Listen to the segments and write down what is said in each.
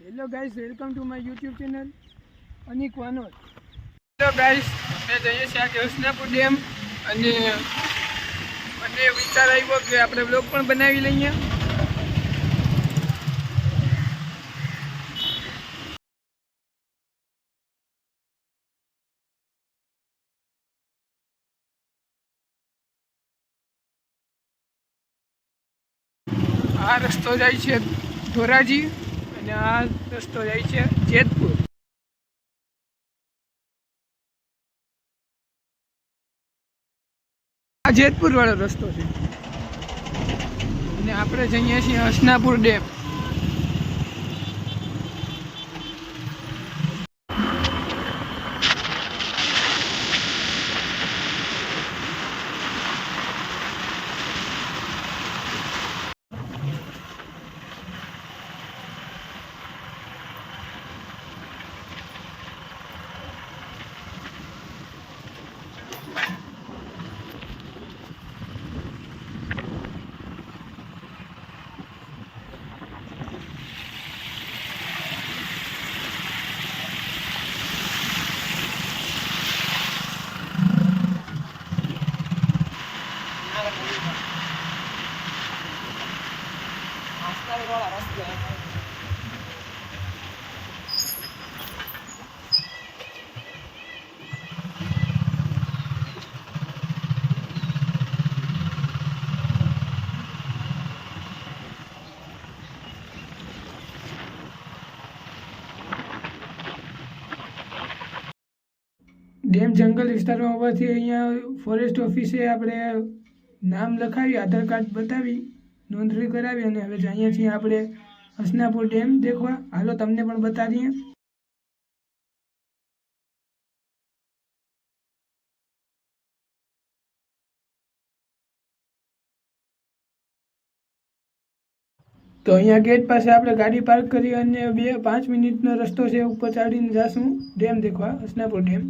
Hello guys, welcome to my YouTube channel અનિક વાનોર. Hello guys, અમે જઈએ છીએ આજે હસનાપુર ડેમ અને મને વિચાર આવ્યો કે આપણે બ્લોગ પણ બનાવી લઈએ. આ રસ્તો જાય છે ધોરાજી અને આ રસ્તો જાય છે જેતપુર. આ જેતપુર વાળો રસ્તો છે અને આપણે જઈએ છીએ હસનાપુર ડેમ. ડેમ જંગલ વિસ્તારમાં હોવાથી અહીંયા ફોરેસ્ટ ઓફિસે આપણે નામ લખાવી, આધાર કાર્ડ બતાવી, નોંધણી કરાવી અને હવે અહીંયા છીએ આપણે હસનાપુર ડેમ દેખવા. હાલો તમને પણ બતાવીએ. તો અહીંયા ગેટ પાસે આપણે ગાડી પાર્ક કરી અને 2-5 મિનિટનો રસ્તો છે, ઉપર ચડીને જઈશું ડેમ દેખવા, હસનાપુર ડેમ.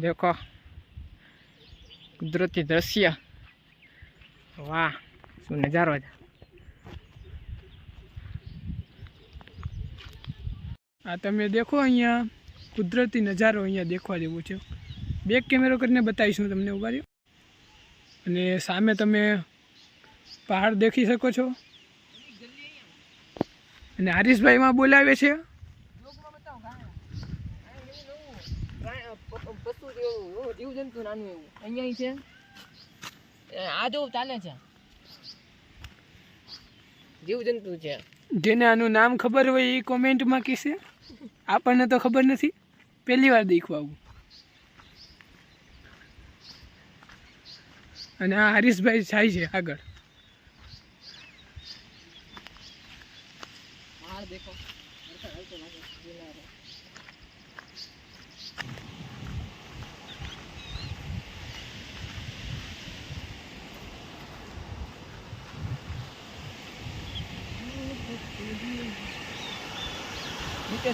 देखो कुदरती दृश्य, वाह શું નજારો છે. આ તમે દેખો, અહીંયા કુદરતી નજારો અહીંયા દેખવા જેવું છે. બેક કેમેરો કરીને બતાવીશું તમને, ઉભા રહ્યો. અને સામે તમે પહાડ દેખી શકો છો અને હરીશભાઈ માં બોલાવે છે. જીવજંતુ નાનું એવું અહીંયા છે. આ જો ચાલે છે, જીવજંતુ છે. જેને આનું નામ ખબર હોય એ કોમેન્ટમાં કહેશે. આપણને તો ખબર નથી, પહેલી વાર દેખવા આવું. અને આ હરીશભાઈ જાય છે આગળ. દેખો નીચે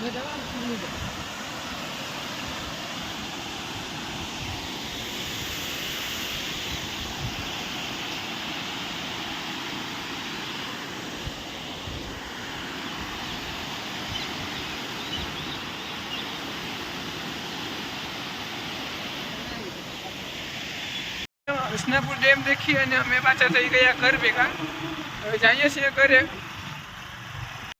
હસનાપુર ડેમ દેખી અને અમે પાછા થઈ ગયા ઘર ભેગા. હવે જઈએ છીએ ઘરે.